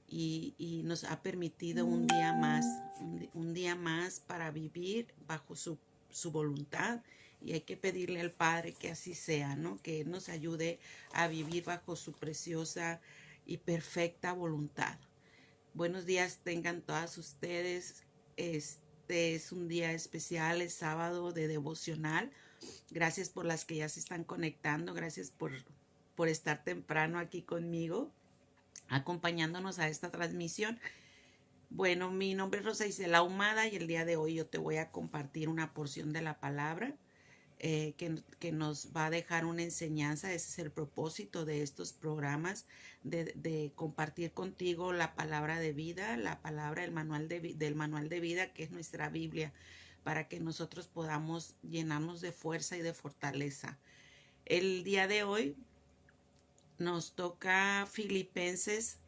y nos ha permitido un día más para vivir bajo su voluntad. Y hay que pedirle al Padre que así sea, ¿no? Que Él nos ayude a vivir bajo su preciosa y perfecta voluntad. Buenos días tengan todas ustedes. Este es un día especial, es sábado de devocional. Gracias por las que ya se están conectando. Gracias por estar temprano aquí conmigo, acompañándonos a esta transmisión. Bueno, mi nombre es Rosa Isela Ahumada y el día de hoy yo te voy a compartir una porción de la palabra que nos va a dejar una enseñanza. Ese es el propósito de estos programas, de compartir contigo la palabra de vida, la palabra del manual de vida, que es nuestra Biblia, para que nosotros podamos llenarnos de fuerza y de fortaleza. El día de hoy nos toca Filipenses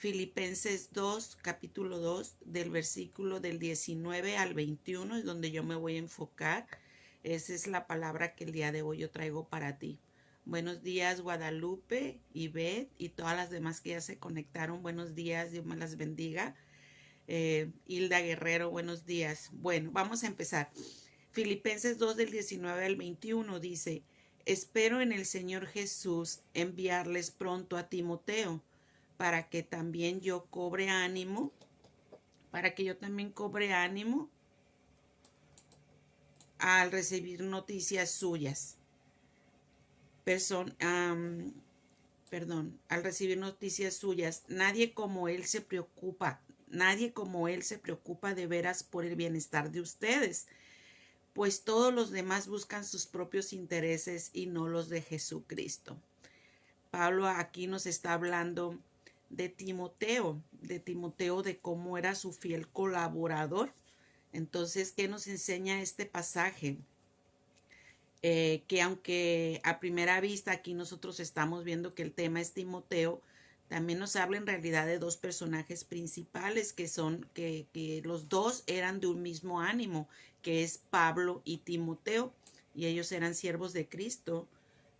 2, capítulo 2, del versículo del 19 al 21, es donde yo me voy a enfocar. Esa es la palabra que el día de hoy yo traigo para ti. Buenos días, Guadalupe, Ivette y todas las demás que ya se conectaron. Buenos días, Dios me las bendiga. Hilda Guerrero, buenos días. Bueno, vamos a empezar. Filipenses 2 del 19 al 21 dice: espero en el Señor Jesús enviarles pronto a Timoteo, para que también yo cobre ánimo, para que yo también cobre ánimo al recibir noticias suyas. Al recibir noticias suyas, nadie como él se preocupa de veras por el bienestar de ustedes, pues todos los demás buscan sus propios intereses y no los de Jesucristo. Pablo aquí nos está hablando de Timoteo, de cómo era su fiel colaborador. Entonces, ¿qué nos enseña este pasaje? Que aunque a primera vista aquí nosotros estamos viendo que el tema es Timoteo, también nos habla en realidad de dos personajes principales que los dos eran de un mismo ánimo, que es Pablo y Timoteo, y ellos eran siervos de Cristo.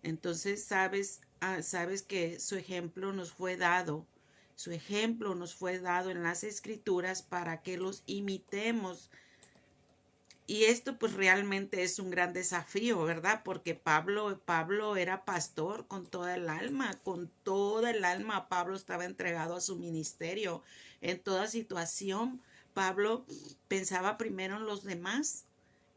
Entonces sabes que su ejemplo nos fue dado en las Escrituras para que los imitemos. Y esto pues realmente es un gran desafío, ¿verdad? Porque Pablo era pastor con toda el alma Pablo estaba entregado a su ministerio. En toda situación, Pablo pensaba primero en los demás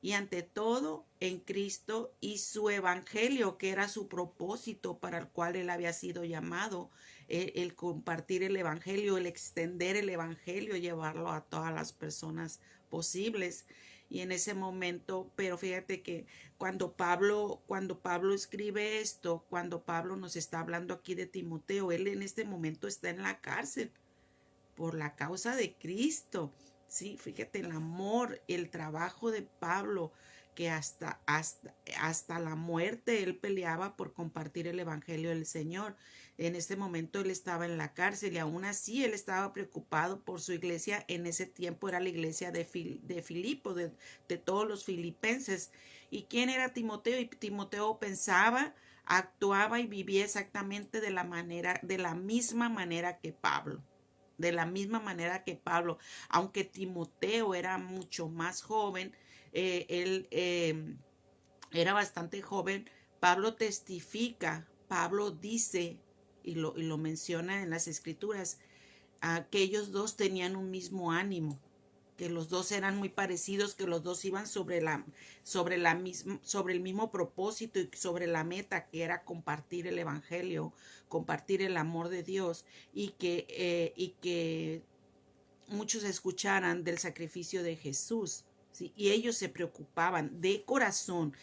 y ante todo en Cristo y su evangelio, que era su propósito para el cual él había sido llamado, el compartir el evangelio, el extender el evangelio, llevarlo a todas las personas posibles. Y en ese momento, pero fíjate que cuando Pablo escribe esto, cuando Pablo nos está hablando aquí de Timoteo, él en este momento está en la cárcel por la causa de Cristo. Sí, fíjate el amor, el trabajo de Pablo, que hasta la muerte él peleaba por compartir el evangelio del Señor. En este momento él estaba en la cárcel y aún así él estaba preocupado por su iglesia. En ese tiempo era la iglesia de Filipo, de todos los filipenses. ¿Y quién era Timoteo? Y Timoteo pensaba, actuaba y vivía exactamente de la misma manera que Pablo. De la misma manera que Pablo, aunque Timoteo era mucho más joven, él era bastante joven. Pablo testifica, Pablo dice y lo menciona en las Escrituras, que ellos dos tenían un mismo ánimo, que los dos eran muy parecidos, que los dos iban sobre el mismo propósito y sobre la meta, que era compartir el evangelio, compartir el amor de Dios, y que muchos escucharan del sacrificio de Jesús, ¿sí? Y ellos se preocupaban de corazón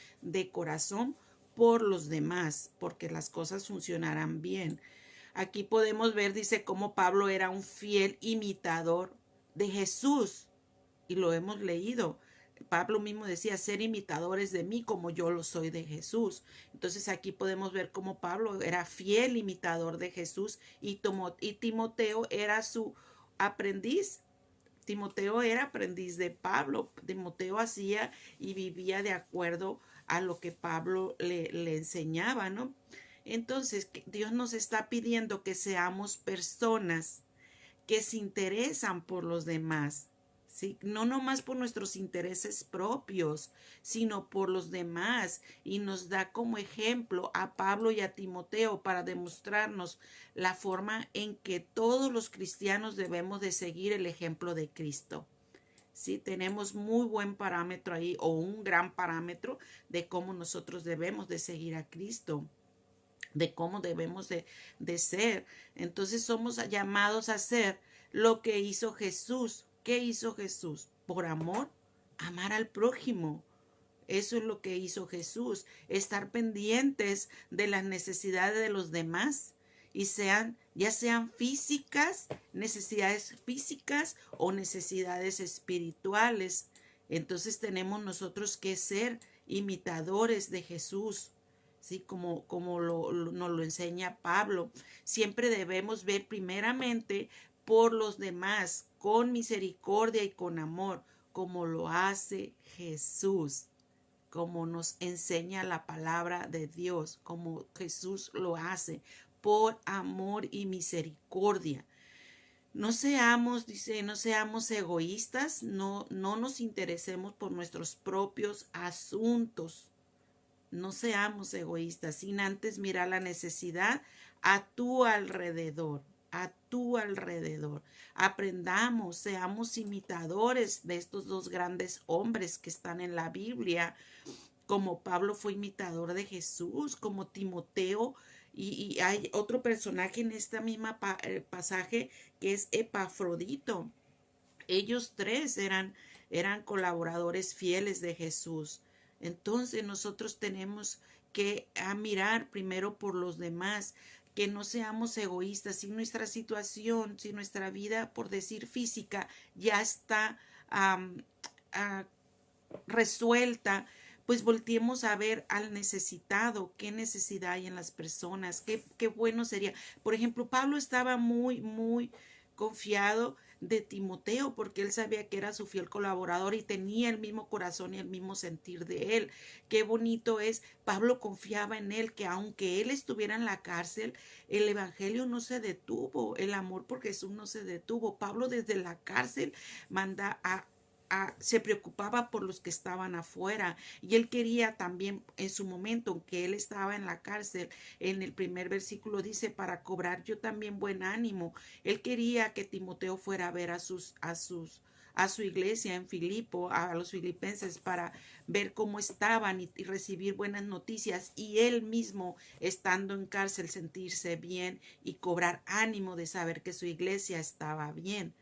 por los demás, porque las cosas funcionaran bien. Aquí podemos ver, dice, cómo Pablo era un fiel imitador de Jesús, y lo hemos leído. Pablo mismo decía, ser imitadores de mí como yo lo soy de Jesús. Entonces aquí podemos ver cómo Pablo era fiel imitador de Jesús y Timoteo era su aprendiz. Timoteo era aprendiz de Pablo. Timoteo hacía y vivía de acuerdo a lo que Pablo le enseñaba, ¿no? Entonces Dios nos está pidiendo que seamos personas que se interesan por los demás, ¿sí? No nomás por nuestros intereses propios, sino por los demás. Y nos da como ejemplo a Pablo y a Timoteo para demostrarnos la forma en que todos los cristianos debemos de seguir el ejemplo de Cristo. Sí, tenemos muy buen parámetro ahí, o un gran parámetro de cómo nosotros debemos de seguir a Cristo, de cómo debemos de ser. Entonces somos llamados a hacer lo que hizo Jesús. ¿Qué hizo Jesús? Por amor, amar al prójimo. Eso es lo que hizo Jesús, estar pendientes de las necesidades de los demás, y ya sean físicas, necesidades físicas o necesidades espirituales. Entonces tenemos nosotros que ser imitadores de Jesús, ¿sí? Como nos lo enseña Pablo. Siempre debemos ver primeramente por los demás, con misericordia y con amor, como lo hace Jesús, como nos enseña la palabra de Dios, como Jesús lo hace, por amor y misericordia. No seamos, dice, no seamos egoístas, no nos interesemos por nuestros propios asuntos. No seamos egoístas, sin antes mirar la necesidad a tu alrededor, a tu alrededor. Aprendamos, seamos imitadores de estos dos grandes hombres que están en la Biblia, como Pablo fue imitador de Jesús, como Timoteo, y hay otro personaje en esta misma pasaje que es Epafrodito. Ellos tres eran colaboradores fieles de Jesús. Entonces nosotros tenemos que mirar primero por los demás, que no seamos egoístas. Si nuestra situación, si nuestra vida, por decir física, ya está resuelta, pues volteemos a ver al necesitado, qué necesidad hay en las personas, qué bueno sería. Por ejemplo, Pablo estaba muy confiado de Timoteo, porque él sabía que era su fiel colaborador y tenía el mismo corazón y el mismo sentir de él. Qué bonito es, Pablo confiaba en él, que aunque él estuviera en la cárcel, el evangelio no se detuvo, el amor por Jesús no se detuvo. Pablo desde la cárcel manda se preocupaba por los que estaban afuera, y él quería también en su momento, aunque él estaba en la cárcel, en el primer versículo dice, para cobrar yo también buen ánimo. Él quería que Timoteo fuera a ver a su iglesia en Filipo, a los filipenses, para ver cómo estaban y recibir buenas noticias, y él mismo, estando en cárcel, sentirse bien y cobrar ánimo de saber que su iglesia estaba bien.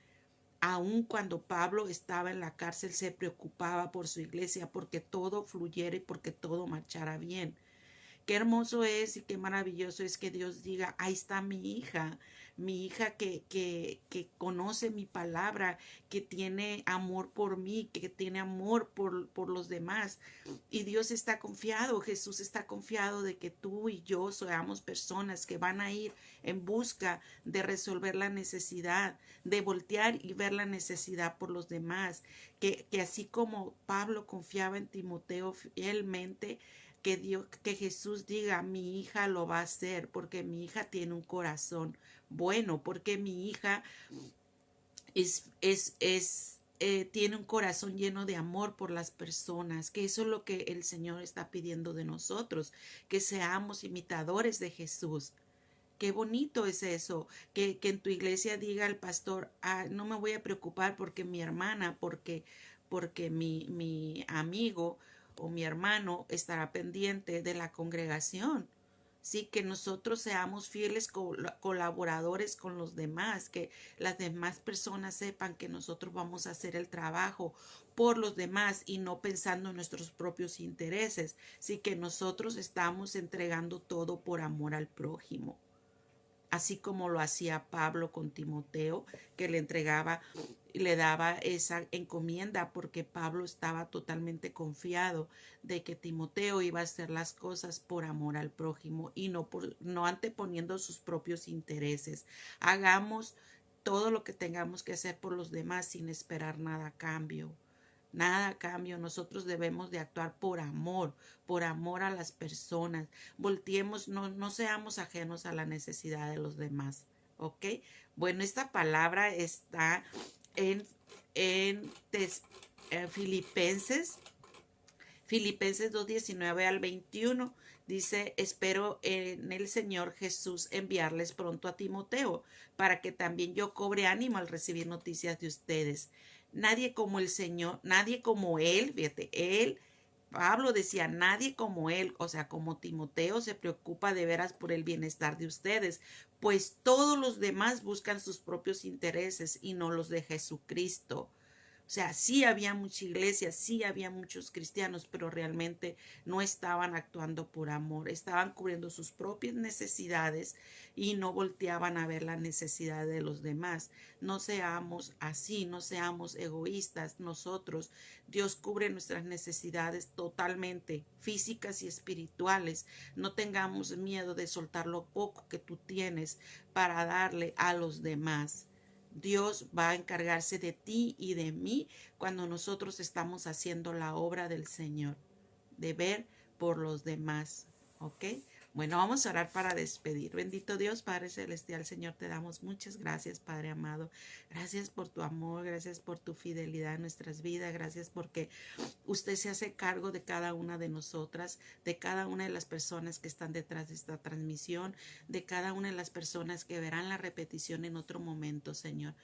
Aun cuando Pablo estaba en la cárcel, se preocupaba por su iglesia, porque todo fluyera y porque todo marchara bien. Qué hermoso es y qué maravilloso es que Dios diga, ahí está mi hija que conoce mi palabra, que tiene amor por mí, que tiene amor por los demás. Y Dios está confiado, Jesús está confiado de que tú y yo seamos personas que van a ir en busca de resolver la necesidad, de voltear y ver la necesidad por los demás, que así como Pablo confiaba en Timoteo fielmente, que Jesús diga, mi hija lo va a hacer, porque mi hija tiene un corazón bueno, porque mi hija tiene un corazón lleno de amor por las personas, que eso es lo que el Señor está pidiendo de nosotros, que seamos imitadores de Jesús. Qué bonito es eso, que en tu iglesia diga el pastor, no me voy a preocupar porque mi hermana, porque mi amigo o mi hermano estará pendiente de la congregación. Sí, que nosotros seamos fieles colaboradores con los demás, que las demás personas sepan que nosotros vamos a hacer el trabajo por los demás y no pensando en nuestros propios intereses. Sí, que nosotros estamos entregando todo por amor al prójimo, así como lo hacía Pablo con Timoteo, que le entregaba y le daba esa encomienda, porque Pablo estaba totalmente confiado de que Timoteo iba a hacer las cosas por amor al prójimo y no anteponiendo sus propios intereses. Hagamos todo lo que tengamos que hacer por los demás sin esperar nada a cambio. Nada a cambio. Nosotros debemos de actuar por amor a las personas. Volteemos, no seamos ajenos a la necesidad de los demás. ¿ok? Bueno, esta palabra está en, en Filipenses, Filipenses 2:19 al 21. Dice, espero en el Señor Jesús enviarles pronto a Timoteo, para que también yo cobre ánimo al recibir noticias de ustedes. Nadie como el Señor, nadie como él, fíjate, él, Pablo decía, nadie como él, o sea, como Timoteo, se preocupa de veras por el bienestar de ustedes, pues todos los demás buscan sus propios intereses y no los de Jesucristo. O sea, sí había mucha iglesia, sí había muchos cristianos, pero realmente no estaban actuando por amor, estaban cubriendo sus propias necesidades y no volteaban a ver la necesidad de los demás. No seamos así, no seamos egoístas. Nosotros, Dios cubre nuestras necesidades totalmente, físicas y espirituales. No tengamos miedo de soltar lo poco que tú tienes para darle a los demás. Dios va a encargarse de ti y de mí cuando nosotros estamos haciendo la obra del Señor, de ver por los demás, ¿ok? Bueno, vamos a orar para despedir. Bendito Dios, Padre Celestial, Señor, te damos muchas gracias, Padre amado. Gracias por tu amor, gracias por tu fidelidad en nuestras vidas, gracias porque usted se hace cargo de cada una de nosotras, de cada una de las personas que están detrás de esta transmisión, de cada una de las personas que verán la repetición en otro momento, Señor.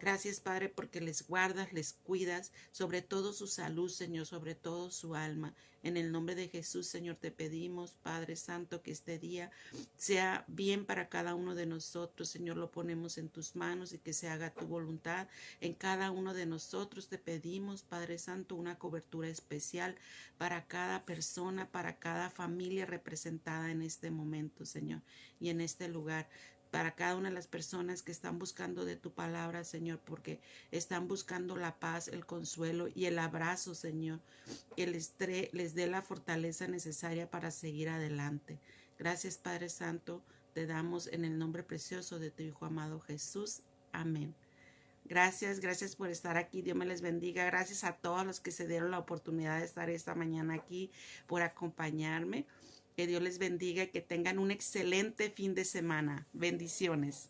Gracias, Padre, porque les guardas, les cuidas, sobre todo su salud, Señor, sobre todo su alma. En el nombre de Jesús, Señor, te pedimos, Padre Santo, que este día sea bien para cada uno de nosotros. Señor, lo ponemos en tus manos y que se haga tu voluntad en cada uno de nosotros. Te pedimos, Padre Santo, una cobertura especial para cada persona, para cada familia representada en este momento, Señor, y en este lugar, para cada una de las personas que están buscando de tu palabra, Señor, porque están buscando la paz, el consuelo y el abrazo, Señor, que les dé la fortaleza necesaria para seguir adelante. Gracias, Padre Santo, te damos en el nombre precioso de tu Hijo amado Jesús. Amén. Gracias, gracias por estar aquí. Dios me les bendiga. Gracias a todos los que se dieron la oportunidad de estar esta mañana aquí, por acompañarme. Que Dios les bendiga y que tengan un excelente fin de semana. Bendiciones.